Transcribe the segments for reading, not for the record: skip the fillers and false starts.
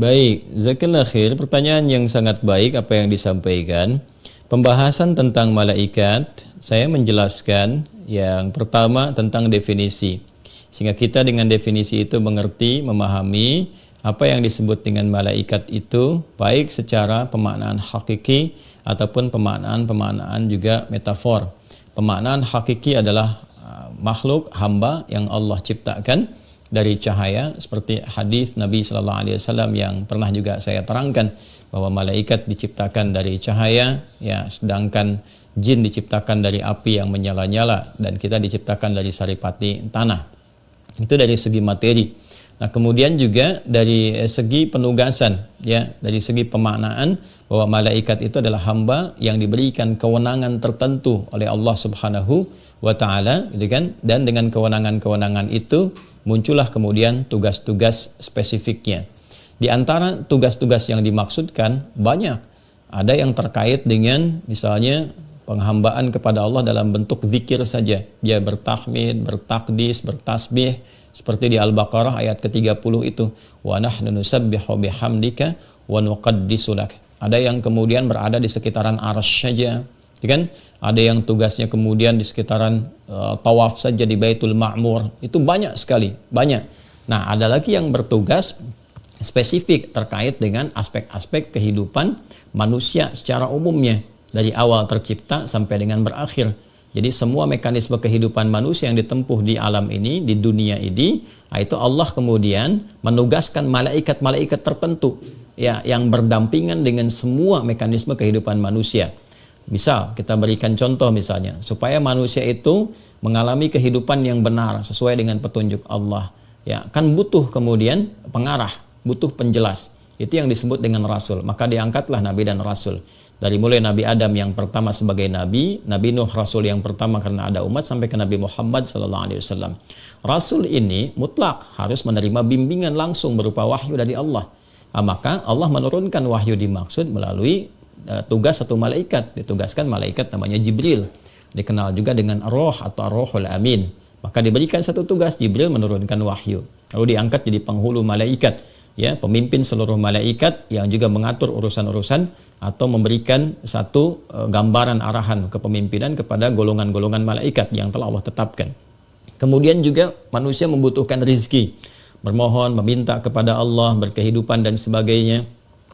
Baik, Zakallah khair. Pertanyaan yang sangat baik apa yang disampaikan. Pembahasan tentang malaikat, saya menjelaskan yang pertama tentang definisi. Sehingga kita dengan definisi itu mengerti, memahami apa yang disebut dengan malaikat itu, baik secara pemaknaan hakiki ataupun pemaknaan juga metafor. Pemaknaan hakiki adalah makhluk hamba yang Allah ciptakan dari cahaya, seperti hadis Nabi Sallallahu Alaihi Wasallam yang pernah juga saya terangkan bahwa malaikat diciptakan dari cahaya, ya, sedangkan jin diciptakan dari api yang menyala-nyala dan kita diciptakan dari saripati tanah. Itu dari segi materi. Nah, kemudian juga dari segi penugasan, ya, dari segi pemaknaan bahwa malaikat itu adalah hamba yang diberikan kewenangan tertentu oleh Allah Subhanahu wa taala, gitu kan? Dan dengan kewenangan-kewenangan itu muncullah kemudian tugas-tugas spesifiknya. Di antara tugas-tugas yang dimaksudkan banyak. Ada yang terkait dengan misalnya penghambaan kepada Allah dalam bentuk zikir saja. Dia bertahmid, bertakdis, bertasbih, seperti di Al-Baqarah ayat ke-30 itu, wa nahnu nusabbihu bihamdika wa nuqaddisu lak. Ada yang kemudian berada di sekitaran arsy saja, ya kan? Ada yang tugasnya kemudian di sekitaran tawaf saja di Baitul Ma'mur. Itu banyak sekali, banyak. Nah, ada lagi yang bertugas spesifik terkait dengan aspek-aspek kehidupan manusia secara umumnya dari awal tercipta sampai dengan berakhir. Jadi semua mekanisme kehidupan manusia yang ditempuh di alam ini, di dunia ini, itu Allah kemudian menugaskan malaikat-malaikat tertentu, ya, yang berdampingan dengan semua mekanisme kehidupan manusia. Misal kita berikan contoh misalnya, supaya manusia itu mengalami kehidupan yang benar sesuai dengan petunjuk Allah, ya, kan butuh kemudian pengarah, butuh penjelas. Itu yang disebut dengan rasul. Maka diangkatlah nabi dan rasul. Dari mulai Nabi Adam yang pertama sebagai nabi, Nabi Nuh rasul yang pertama karena ada umat, sampai ke Nabi Muhammad SAW. Rasul ini mutlak harus menerima bimbingan langsung berupa wahyu dari Allah. Nah, maka Allah menurunkan wahyu dimaksud melalui tugas satu malaikat. Ditugaskan malaikat namanya Jibril. Dikenal juga dengan roh atau rohul amin. Maka diberikan satu tugas, Jibril menurunkan wahyu. Lalu diangkat jadi penghulu malaikat, ya, pemimpin seluruh malaikat yang juga mengatur urusan-urusan atau memberikan satu gambaran arahan kepemimpinan kepada golongan-golongan malaikat yang telah Allah tetapkan. Kemudian juga manusia membutuhkan rizki, bermohon, meminta kepada Allah, berkehidupan dan sebagainya.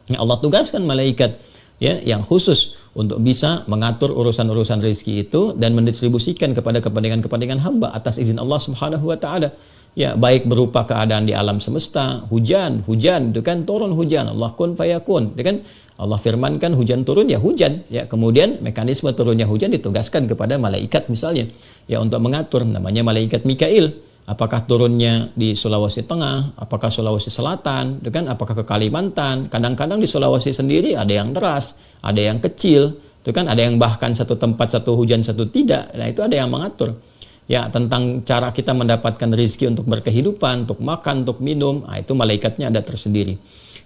Ya, Allah tugaskan malaikat, ya, yang khusus untuk bisa mengatur urusan-urusan rizki itu dan mendistribusikan kepada kepentingan-kepentingan hamba atas izin Allah Subhanahu wa taala. Ya, baik berupa keadaan di alam semesta, hujan itu kan, turun hujan, Allah kun fayakun, itu kan, Allah firmankan hujan turun, ya hujan, ya, kemudian mekanisme turunnya hujan ditugaskan kepada malaikat misalnya, ya, untuk mengatur, namanya malaikat Mikail. Apakah turunnya di Sulawesi Tengah, apakah Sulawesi Selatan, itu kan, apakah ke Kalimantan. Kadang-kadang di Sulawesi sendiri ada yang deras, ada yang kecil, itu kan, ada yang bahkan satu tempat satu hujan satu tidak. Nah, itu ada yang mengatur. Ya, tentang cara kita mendapatkan rezeki untuk berkehidupan, untuk makan, untuk minum, nah, itu malaikatnya ada tersendiri.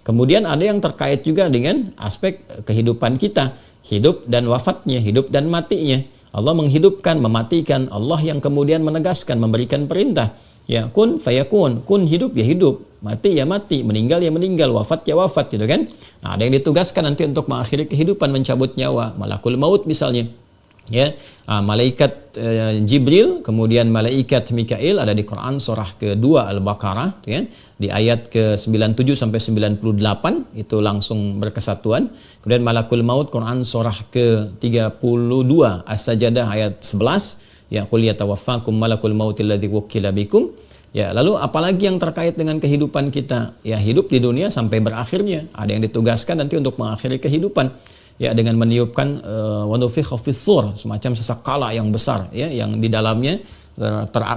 Kemudian ada yang terkait juga dengan aspek kehidupan kita, hidup dan wafatnya, hidup dan matinya. Allah menghidupkan, mematikan, Allah yang kemudian menegaskan, memberikan perintah. Ya, kun fayakun, kun hidup ya hidup, mati ya mati, meninggal ya meninggal, wafat ya wafat, gitu kan. Nah, ada yang ditugaskan nanti untuk mengakhiri kehidupan, mencabut nyawa, malakul maut misalnya. Ya, malaikat Jibril, kemudian malaikat Mikail ada di Quran surah kedua Al-Baqarah, ya, di ayat ke-97 sampai 98 itu langsung berkesatuan. Kemudian malakul maut Quran surah ke-32 As-Sajdah ayat 11, ya, qul yatawaffakum malakul mautil ladzi wukkila bikum. Ya, lalu apalagi yang terkait dengan kehidupan kita, ya, hidup di dunia sampai berakhirnya. Ada yang ditugaskan nanti untuk mengakhiri kehidupan, ya, dengan meniupkan wa nufikha fis-sur, semacam sesakala yang besar, ya, yang di dalamnya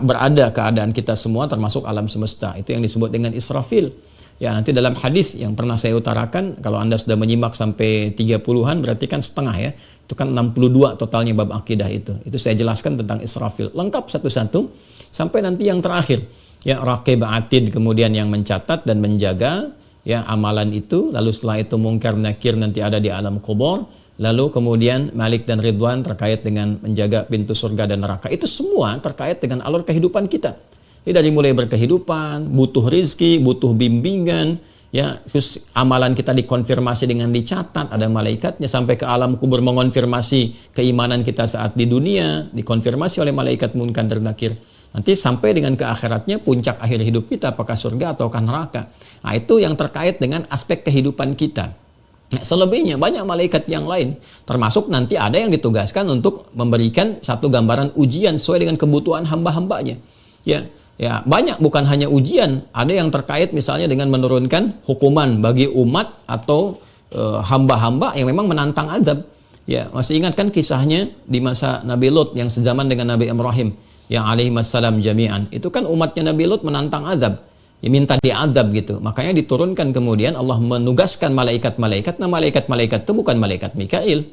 berada keadaan kita semua termasuk alam semesta. Itu yang disebut dengan Israfil. Ya, nanti dalam hadis yang pernah saya utarakan, kalau Anda sudah menyimak sampai 30-an berarti kan setengah, ya. Itu kan 62 totalnya bab akidah itu. Itu saya jelaskan tentang Israfil lengkap satu-satu sampai nanti yang terakhir. Ya, Raqib Atid kemudian yang mencatat dan menjaga, ya, amalan itu. Lalu setelah itu Munkar Nakir nanti ada di alam kubur. Lalu kemudian Malik dan Ridwan terkait dengan menjaga pintu surga dan neraka. Itu semua terkait dengan alur kehidupan kita. Jadi dari mulai berkehidupan, butuh rizki, butuh bimbingan, Ya, terus amalan kita dikonfirmasi dengan dicatat, ada malaikatnya, sampai ke alam kubur mengonfirmasi keimanan kita saat di dunia, dikonfirmasi oleh malaikat munkar dan nakir. Nanti sampai dengan ke akhiratnya, puncak akhir hidup kita apakah surga atau neraka. Nah, itu yang terkait dengan aspek kehidupan kita. Nah, selebihnya banyak malaikat yang lain, termasuk nanti ada yang ditugaskan untuk memberikan satu gambaran ujian sesuai dengan kebutuhan hamba-hambanya. Ya, banyak, bukan hanya ujian, ada yang terkait misalnya dengan menurunkan hukuman bagi umat atau hamba-hamba yang memang menantang azab. Ya, masih ingat kan kisahnya di masa Nabi Lut yang sezaman dengan Nabi Ibrahim yang alaihi wassalam jami'an. Itu kan umatnya Nabi Lut menantang azab, ya, minta diazab gitu. Makanya diturunkan kemudian Allah menugaskan malaikat-malaikat. Nah, malaikat-malaikat itu bukan malaikat Mikail,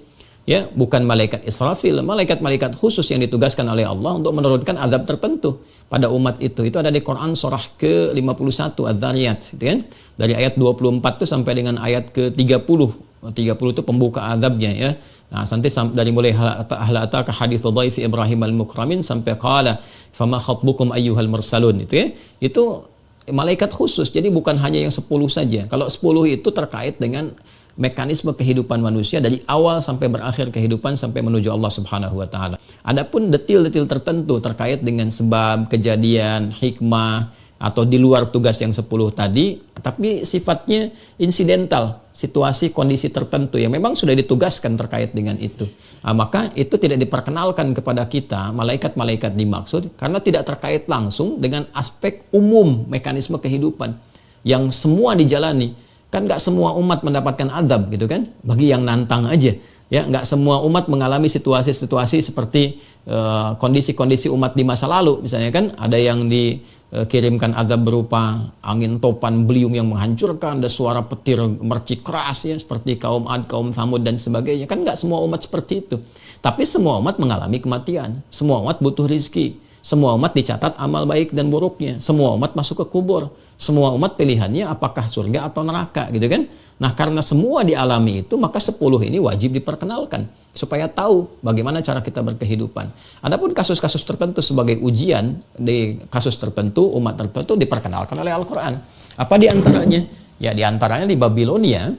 ya, bukan malaikat Israfil, malaikat-malaikat khusus yang ditugaskan oleh Allah untuk menurunkan azab tertentu pada umat itu. Itu ada di Quran surah ke-51 Adz-Dzariyat, gitu kan? Dari ayat 24 itu sampai dengan ayat ke-30. 30 itu pembuka azabnya, ya. Nah, nanti dari mulai hal ataka haditsu dhaifi Ibrahim al-mukramin sampai qala fama khatbukum ayyuhal mursalun, itu ya. Itu malaikat khusus. Jadi bukan hanya yang 10 saja. Kalau 10 itu terkait dengan mekanisme kehidupan manusia dari awal sampai berakhir kehidupan sampai menuju Allah Subhanahu wa taala. Adapun detil-detil tertentu terkait dengan sebab, kejadian, hikmah atau di luar tugas yang 10 tadi, tapi sifatnya insidental, situasi kondisi tertentu yang memang sudah ditugaskan terkait dengan itu. Nah, maka itu tidak diperkenalkan kepada kita malaikat-malaikat dimaksud karena tidak terkait langsung dengan aspek umum mekanisme kehidupan yang semua dijalani. Kan nggak semua umat mendapatkan azab gitu kan, bagi yang nantang aja, ya. Nggak semua umat mengalami situasi-situasi seperti kondisi-kondisi umat di masa lalu, misalnya kan ada yang dikirimkan azab berupa angin topan beliung yang menghancurkan, ada suara petir mercik keras, ya, seperti kaum Ad, kaum Thamud dan sebagainya. Kan nggak semua umat seperti itu, tapi semua umat mengalami kematian, semua umat butuh rizki, semua umat dicatat amal baik dan buruknya, semua umat masuk ke kubur, semua umat pilihannya apakah surga atau neraka, gitu kan. Nah, karena semua dialami itu, maka 10 ini wajib diperkenalkan supaya tahu bagaimana cara kita berkehidupan. Adapun kasus-kasus tertentu sebagai ujian, di kasus tertentu, umat tertentu diperkenalkan oleh Al-Quran. Apa diantaranya? Ya, diantaranya di Babilonia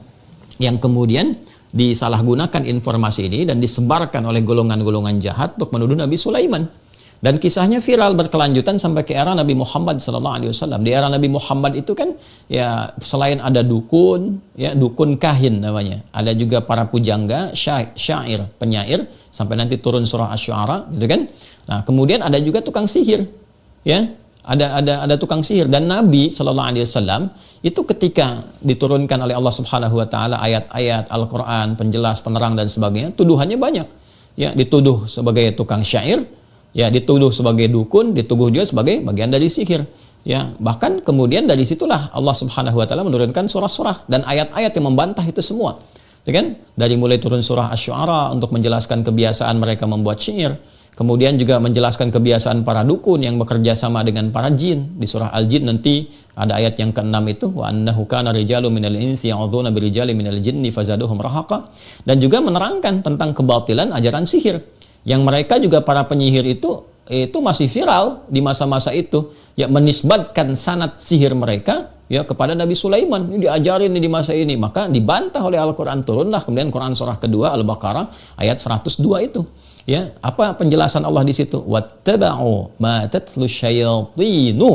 yang kemudian disalahgunakan informasi ini dan disebarkan oleh golongan-golongan jahat untuk menuduh Nabi Sulaiman. Dan kisahnya viral berkelanjutan sampai ke era Nabi Muhammad SAW. Di era Nabi Muhammad itu kan, ya, selain ada dukun, ya, dukun kahin namanya, ada juga para pujangga, syair, penyair, sampai nanti turun surah Asy-Syu'ara, gitu kan. Nah, kemudian ada juga tukang sihir, ya, ada tukang sihir. Dan Nabi SAW itu ketika diturunkan oleh Allah Subhanahu Wa Taala ayat-ayat Al-Quran, penjelas, penerang dan sebagainya, tuduhannya banyak, ya, dituduh sebagai tukang syair, ya, dituduh sebagai dukun, dituduh juga sebagai bagian dari sihir, ya. Bahkan kemudian dari situlah Allah Subhanahu wa taala menurunkan surah-surah dan ayat-ayat yang membantah itu semua, ya kan? Dari mulai turun surah Asy-Syu'ara untuk menjelaskan kebiasaan mereka membuat syair, kemudian juga menjelaskan kebiasaan para dukun yang bekerja sama dengan para jin. Di surah Al-Jin nanti ada ayat yang ke-6 itu, wa annahu kana rijalun minal insi ya'udzuuna birijali minal jinni fazaduhum rahaqa, dan juga menerangkan tentang kebatilan ajaran sihir yang mereka juga para penyihir itu masih viral di masa-masa itu, ya, menisbatkan sanad sihir mereka, ya, kepada Nabi Sulaiman. Ini diajarin di masa ini, maka dibantah oleh Al-Quran. Turunlah kemudian Quran surah kedua Al-Baqarah ayat 102 itu, ya. Apa penjelasan Allah di situ? Wattaba'u ma tatlu syayatinu,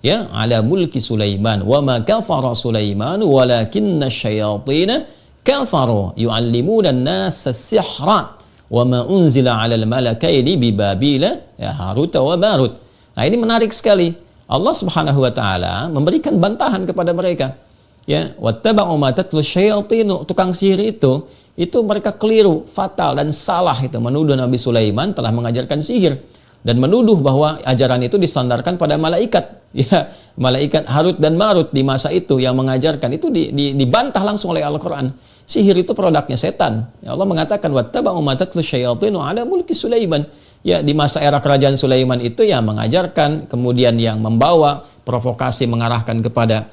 ya, ala mulki Sulaiman wa ma kafara Sulaiman walakinna syayatina kafaru yu'allimuna an-nasa as-sihra wa ma unzila 'alal malakaini bi Babila, ya, Harut wa Marut. Nah, ini menarik sekali. Allah Subhanahu wa taala memberikan bantahan kepada mereka. Ya, wattaba'u ma tatlu syayatinu, tukang sihir itu mereka keliru, fatal dan salah itu menuduh Nabi Sulaiman telah mengajarkan sihir dan menuduh bahwa ajaran itu disandarkan pada malaikat, ya, malaikat Harut dan Marut di masa itu yang mengajarkan. Itu dibantah langsung oleh Al-Qur'an. Sihir itu produknya setan. Ya, Allah mengatakan wattaba'u ma tatlu syayatinu 'ala mulki Sulaiman. Ya, di masa era kerajaan Sulaiman itu yang mengajarkan, kemudian yang membawa provokasi mengarahkan kepada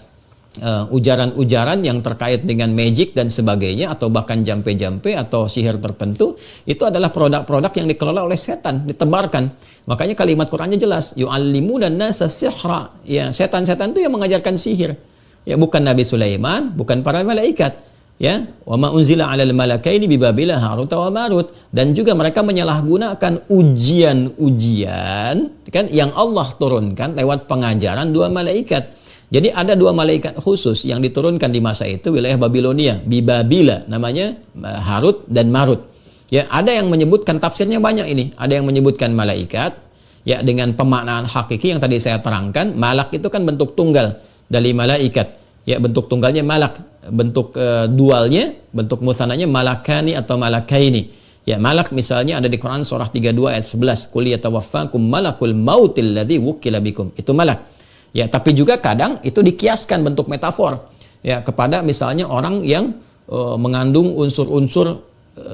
ujaran-ujaran yang terkait dengan magic dan sebagainya, atau bahkan jampe-jampe atau sihir tertentu. Itu adalah produk-produk yang dikelola oleh setan, ditebarkan. Makanya kalimat Qur'annya jelas, yu'allimuna nasa sihra. Ya, setan-setan itu yang mengajarkan sihir. Ya, bukan Nabi Sulaiman, bukan para malaikat. Ya, wa ma unzila 'alal malakaini bi Babila Harut wa Marut, dan juga mereka menyalahgunakan ujian-ujian kan yang Allah turunkan lewat pengajaran dua malaikat. Jadi ada dua malaikat khusus yang diturunkan di masa itu wilayah Babilonia, bi Babila, namanya Harut dan Marut. Ya, ada yang menyebutkan tafsirnya banyak ini. Ada yang menyebutkan malaikat ya dengan pemaknaan hakiki yang tadi saya terangkan. Malak itu kan bentuk tunggal dari malaikat. Ya, bentuk tunggalnya malak, bentuk dualnya, bentuk mutsananya malakani atau malakaini. Ya, malak misalnya ada di Quran surah 32 ayat 11, qul yatawaffakum malakul mautil ladzi wukila bikum. Itu malak. Ya, tapi juga kadang itu dikiaskan bentuk metafor ya kepada misalnya orang yang mengandung unsur-unsur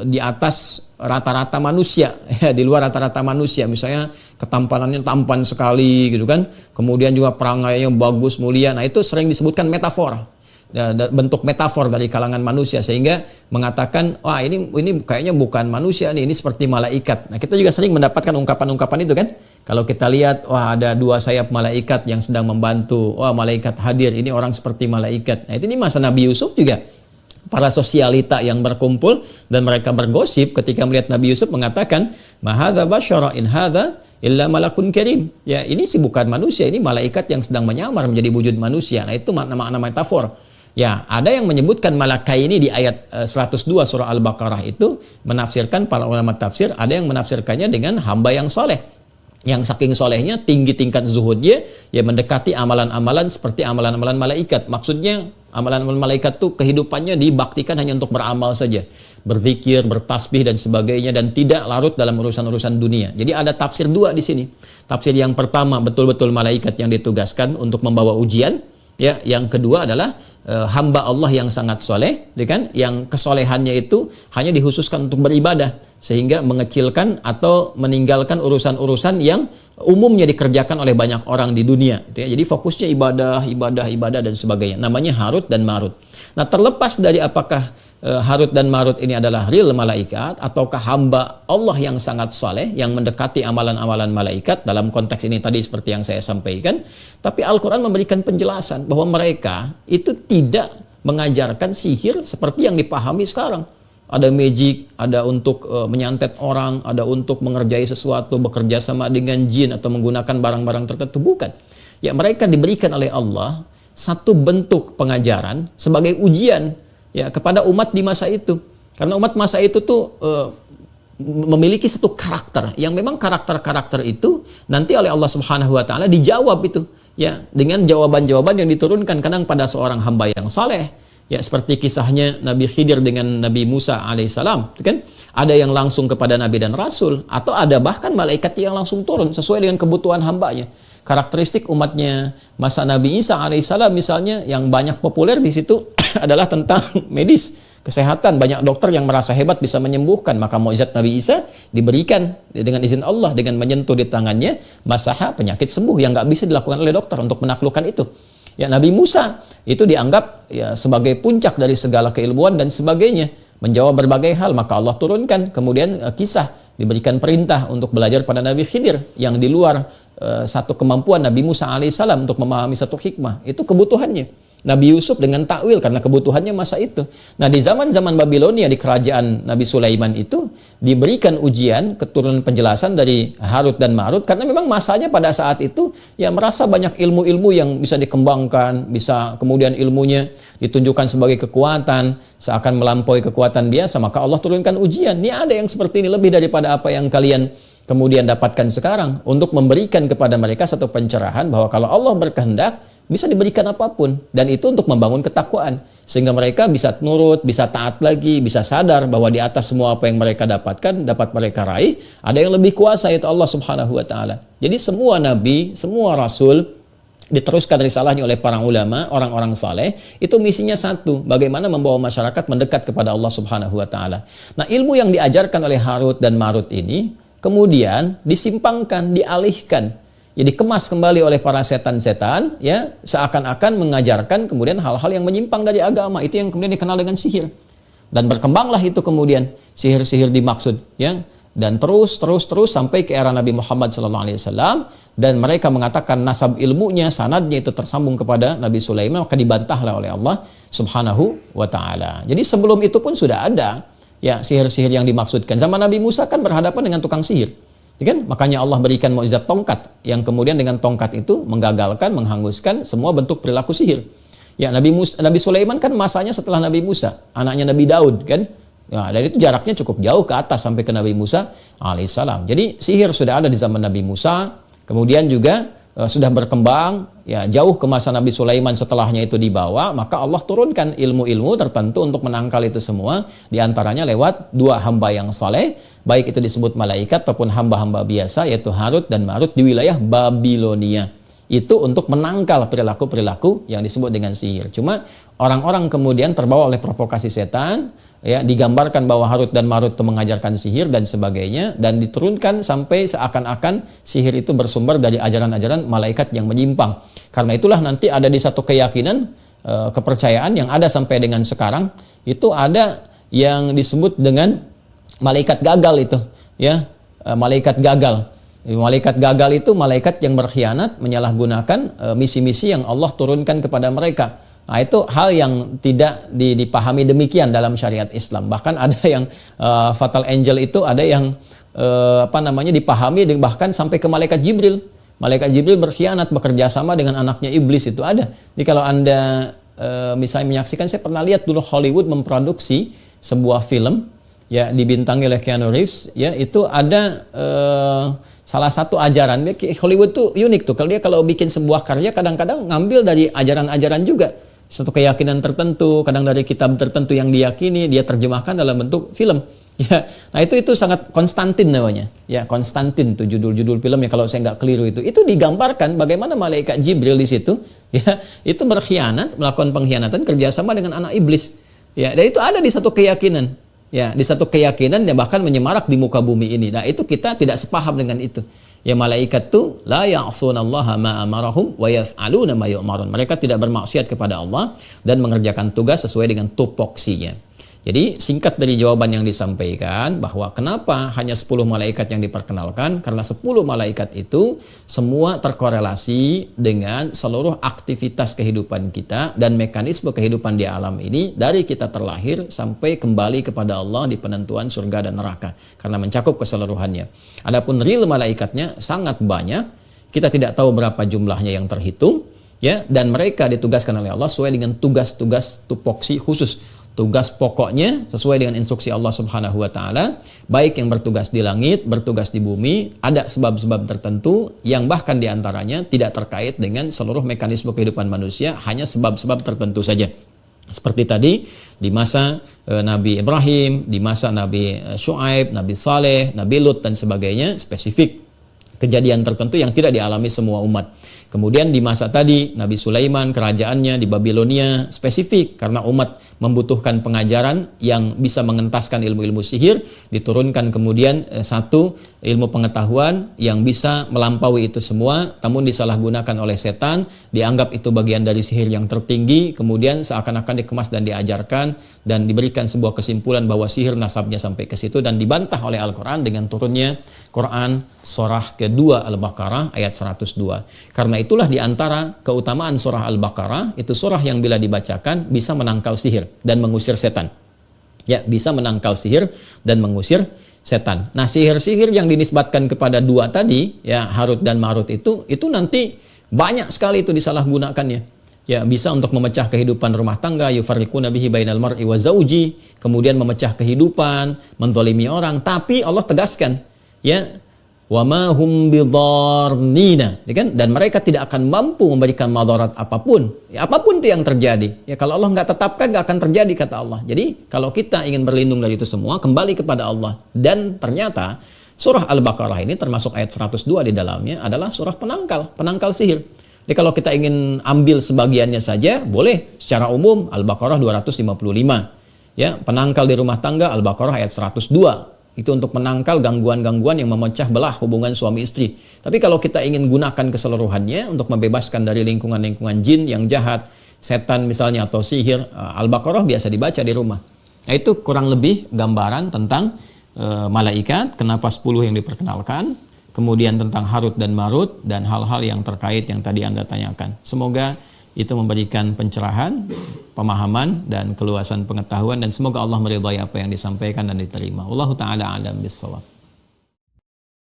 di atas rata-rata manusia, ya, di luar rata-rata manusia, misalnya ketampanannya tampan sekali gitu kan, kemudian juga perangainya bagus mulia. Nah, itu sering disebutkan metafor, ya, bentuk metafor dari kalangan manusia, sehingga mengatakan wah ini kayaknya bukan manusia nih, ini seperti malaikat. Nah, kita juga sering mendapatkan ungkapan-ungkapan itu kan. Kalau kita lihat, wah ada dua sayap malaikat yang sedang membantu, wah malaikat hadir, ini orang seperti malaikat. Nah, itu di masa Nabi Yusuf juga para sosialita yang berkumpul dan mereka bergosip ketika melihat Nabi Yusuf mengatakan, ma hadza basyara in hadza illa malakun karim. Ya, ini sih bukan manusia, ini malaikat yang sedang menyamar menjadi wujud manusia. Nah, itu makna-makna metafor. Ya, ada yang menyebutkan malakai ini di ayat 102 surah Al-Baqarah itu menafsirkan, para ulama tafsir ada yang menafsirkannya dengan hamba yang soleh, yang saking solehnya tinggi tingkat zuhudnya, ya mendekati amalan-amalan seperti amalan-amalan malaikat. Maksudnya amalan-amalan malaikat tuh kehidupannya dibaktikan hanya untuk beramal saja, berzikir, bertasbih dan sebagainya, dan tidak larut dalam urusan-urusan dunia. Jadi ada tafsir dua di sini. Tafsir yang pertama betul-betul malaikat yang ditugaskan untuk membawa ujian. Ya, yang kedua adalah hamba Allah yang sangat soleh, ya kan? Yang kesolehannya itu hanya dikhususkan untuk beribadah, sehingga mengecilkan atau meninggalkan urusan-urusan yang umumnya dikerjakan oleh banyak orang di dunia. Gitu ya. Jadi fokusnya ibadah dan sebagainya. Namanya Harut dan Marut. Nah, terlepas dari apakah Harut dan Marut ini adalah real malaikat ataukah hamba Allah yang sangat saleh yang mendekati amalan-amalan malaikat, dalam konteks ini tadi seperti yang saya sampaikan, tapi Al-Quran memberikan penjelasan bahwa mereka itu tidak mengajarkan sihir seperti yang dipahami sekarang. Ada magic, ada untuk menyantet orang, ada untuk mengerjai sesuatu, bekerja sama dengan jin atau menggunakan barang-barang tertentu. Bukan. Ya, mereka diberikan oleh Allah satu bentuk pengajaran sebagai ujian ya kepada umat di masa itu. Karena umat masa itu tuh memiliki satu karakter yang memang karakter-karakter itu nanti oleh Allah Subhanahu wa taala dijawab itu ya dengan jawaban-jawaban yang diturunkan kadang pada seorang hamba yang saleh. Ya, seperti kisahnya Nabi Khidir dengan Nabi Musa alaihissalam, itu kan ada yang langsung kepada Nabi dan Rasul, atau ada bahkan malaikat yang langsung turun sesuai dengan kebutuhan hambanya. Karakteristik umatnya masa Nabi Isa alaihissalam misalnya yang banyak populer di situ adalah tentang medis, kesehatan. Banyak dokter yang merasa hebat bisa menyembuhkan, maka mukjizat Nabi Isa diberikan dengan izin Allah, dengan menyentuh di tangannya masaha, penyakit sembuh yang nggak bisa dilakukan oleh dokter untuk menaklukkan itu. Ya, Nabi Musa itu dianggap ya sebagai puncak dari segala keilmuan dan sebagainya, menjawab berbagai hal, maka Allah turunkan kemudian kisah, diberikan perintah untuk belajar pada Nabi Khidir yang di luar satu kemampuan Nabi Musa alaihissalam untuk memahami satu hikmah. Itu kebutuhannya. Nabi Yusuf dengan takwil karena kebutuhannya masa itu. Nah, di zaman-zaman Babilonia di kerajaan Nabi Sulaiman itu diberikan ujian, keturunan penjelasan dari Harut dan Marut karena memang masanya pada saat itu ya merasa banyak ilmu-ilmu yang bisa dikembangkan, bisa kemudian ilmunya ditunjukkan sebagai kekuatan, seakan melampaui kekuatan biasa, maka Allah turunkan ujian. Ini ada yang seperti ini lebih daripada apa yang kalian kemudian dapatkan sekarang, untuk memberikan kepada mereka satu pencerahan bahwa kalau Allah berkehendak bisa diberikan apapun, dan itu untuk membangun ketakwaan sehingga mereka bisa nurut, bisa taat lagi, bisa sadar bahwa di atas semua apa yang mereka dapatkan, dapat mereka raih, ada yang lebih kuasa, yaitu Allah Subhanahu wa taala. Jadi semua nabi, semua rasul diteruskan risalahnya oleh para ulama, orang-orang saleh, itu misinya satu, bagaimana membawa masyarakat mendekat kepada Allah Subhanahu wa taala. Nah, ilmu yang diajarkan oleh Harut dan Marut ini kemudian disimpangkan, dialihkan, ya dikemas kembali oleh para setan-setan, ya seakan-akan mengajarkan kemudian hal-hal yang menyimpang dari agama. Itu yang kemudian dikenal dengan sihir. Dan berkembanglah itu kemudian sihir-sihir dimaksud, ya dan terus sampai ke era Nabi Muhammad SAW, dan mereka mengatakan nasab ilmunya, sanadnya itu tersambung kepada Nabi Sulaiman, maka dibantahlah oleh Allah Subhanahu wa taala. Jadi sebelum itu pun sudah ada ya sihir-sihir yang dimaksudkan. Zaman Nabi Musa kan berhadapan dengan tukang sihir. Ya kan? Makanya Allah berikan mukjizat tongkat yang kemudian dengan tongkat itu menggagalkan, menghanguskan semua bentuk perilaku sihir. Ya, Nabi Sulaiman kan masanya setelah Nabi Musa, anaknya Nabi Daud kan. Ya, dari itu jaraknya cukup jauh ke atas sampai ke Nabi Musa alaihissalam. Jadi sihir sudah ada di zaman Nabi Musa, kemudian juga sudah berkembang ya jauh ke masa Nabi Sulaiman, setelahnya itu dibawa, maka Allah turunkan ilmu-ilmu tertentu untuk menangkal itu semua, diantaranya lewat dua hamba yang saleh, baik itu disebut malaikat ataupun hamba-hamba biasa, yaitu Harut dan Marut di wilayah Babilonia. Itu untuk menangkal perilaku-perilaku yang disebut dengan sihir. Cuma orang-orang kemudian terbawa oleh provokasi setan, ya digambarkan bahwa Harut dan Marut itu mengajarkan sihir dan sebagainya, dan diturunkan sampai seakan-akan sihir itu bersumber dari ajaran-ajaran malaikat yang menyimpang. Karena itulah nanti ada di satu keyakinan, kepercayaan yang ada sampai dengan sekarang, itu ada yang disebut dengan malaikat gagal itu, ya, malaikat gagal. Malaikat gagal itu malaikat yang berkhianat, menyalahgunakan misi-misi yang Allah turunkan kepada mereka. Nah, itu hal yang tidak dipahami demikian dalam syariat Islam. Bahkan ada yang fatal angel itu ada yang dipahami bahkan sampai ke malaikat Jibril. Malaikat Jibril berkhianat, bekerja sama dengan anaknya iblis, itu ada. Jadi kalau Anda misalnya menyaksikan, saya pernah lihat dulu Hollywood memproduksi sebuah film ya dibintangi oleh Keanu Reeves, ya itu ada salah satu ajaran. Hollywood tuh unik tuh, kalau bikin sebuah karya kadang-kadang ngambil dari ajaran-ajaran juga, satu keyakinan tertentu, kadang dari kitab tertentu yang diyakini, dia terjemahkan dalam bentuk film. Ya, nah itu sangat Konstantin namanya. Ya, Konstantin tuh judul-judul filmnya kalau saya nggak keliru itu. Itu digambarkan bagaimana malaikat Jibril di situ, ya, itu berkhianat, melakukan pengkhianatan kerjasama dengan anak iblis. Ya, dan itu ada di satu keyakinan. Ya, di satu keyakinan yang bahkan menyemarak di muka bumi ini. Nah, itu kita tidak sepaham dengan itu. Ya, malaikat itu la ya'sunallaha ma amarahum wa yaf'aluna ma yu'marun. Mereka tidak bermaksiat kepada Allah dan mengerjakan tugas sesuai dengan tupoksinya. Jadi singkat dari jawaban yang disampaikan bahwa kenapa hanya 10 malaikat yang diperkenalkan, karena 10 malaikat itu semua terkorelasi dengan seluruh aktivitas kehidupan kita dan mekanisme kehidupan di alam ini dari kita terlahir sampai kembali kepada Allah di penentuan surga dan neraka, karena mencakup keseluruhannya. Adapun real malaikatnya sangat banyak, kita tidak tahu berapa jumlahnya yang terhitung, ya, dan mereka ditugaskan oleh Allah sesuai dengan tugas-tugas tupoksi khusus. Tugas pokoknya sesuai dengan instruksi Allah Subhanahu wa taala, baik yang bertugas di langit, bertugas di bumi, ada sebab-sebab tertentu yang bahkan diantaranya tidak terkait dengan seluruh mekanisme kehidupan manusia, hanya sebab-sebab tertentu saja. Seperti tadi di masa Nabi Ibrahim, di masa Nabi Syuaib, Nabi Saleh, Nabi Lut dan sebagainya, spesifik kejadian tertentu yang tidak dialami semua umat. Kemudian di masa tadi Nabi Sulaiman, kerajaannya di Babilonia, spesifik karena umat membutuhkan pengajaran yang bisa mengentaskan ilmu-ilmu sihir, diturunkan kemudian satu ilmu pengetahuan yang bisa melampaui itu semua, namun disalahgunakan oleh setan, dianggap itu bagian dari sihir yang tertinggi, kemudian seakan-akan dikemas dan diajarkan dan diberikan sebuah kesimpulan bahwa sihir nasabnya sampai ke situ, dan dibantah oleh Al-Quran dengan turunnya Quran surah kedua Al-Baqarah ayat 102. Karena itulah diantara keutamaan surah Al-Baqarah, itu surah yang bila dibacakan bisa menangkal sihir dan mengusir setan. Ya, bisa menangkal sihir dan mengusir setan. Nah, sihir-sihir yang dinisbatkan kepada dua tadi, ya Harut dan Marut itu nanti banyak sekali itu disalahgunakannya. Ya, bisa untuk memecah kehidupan rumah tangga, yufarriquna bihi bainal mar'i wa zauji, kemudian memecah kehidupan, menzalimi orang, tapi Allah tegaskan, ya, wa ma hum bidarnina, ya kan? Dan mereka tidak akan mampu memberikan madarat apapun. Ya, apapun itu yang terjadi. Ya, kalau Allah nggak tetapkan, nggak akan terjadi, kata Allah. Jadi kalau kita ingin berlindung dari itu semua, kembali kepada Allah. Dan ternyata surah Al-Baqarah ini termasuk ayat 102 di dalamnya adalah surah penangkal sihir. Jadi kalau kita ingin ambil sebagiannya saja, boleh. Secara umum Al-Baqarah 255. Ya, penangkal di rumah tangga Al-Baqarah ayat 102. Itu untuk menangkal gangguan-gangguan yang memecah belah hubungan suami istri. Tapi kalau kita ingin gunakan keseluruhannya untuk membebaskan dari lingkungan-lingkungan jin yang jahat, setan misalnya atau sihir, Al-Baqarah biasa dibaca di rumah. Nah, itu kurang lebih gambaran tentang malaikat, kenapa 10 yang diperkenalkan, kemudian tentang Harut dan Marut, dan hal-hal yang terkait yang tadi Anda tanyakan. Semoga itu memberikan pencerahan, pemahaman, dan keluasan pengetahuan, dan semoga Allah meridhai apa yang disampaikan dan diterima. Wallahu ta'ala a'lam bissawab.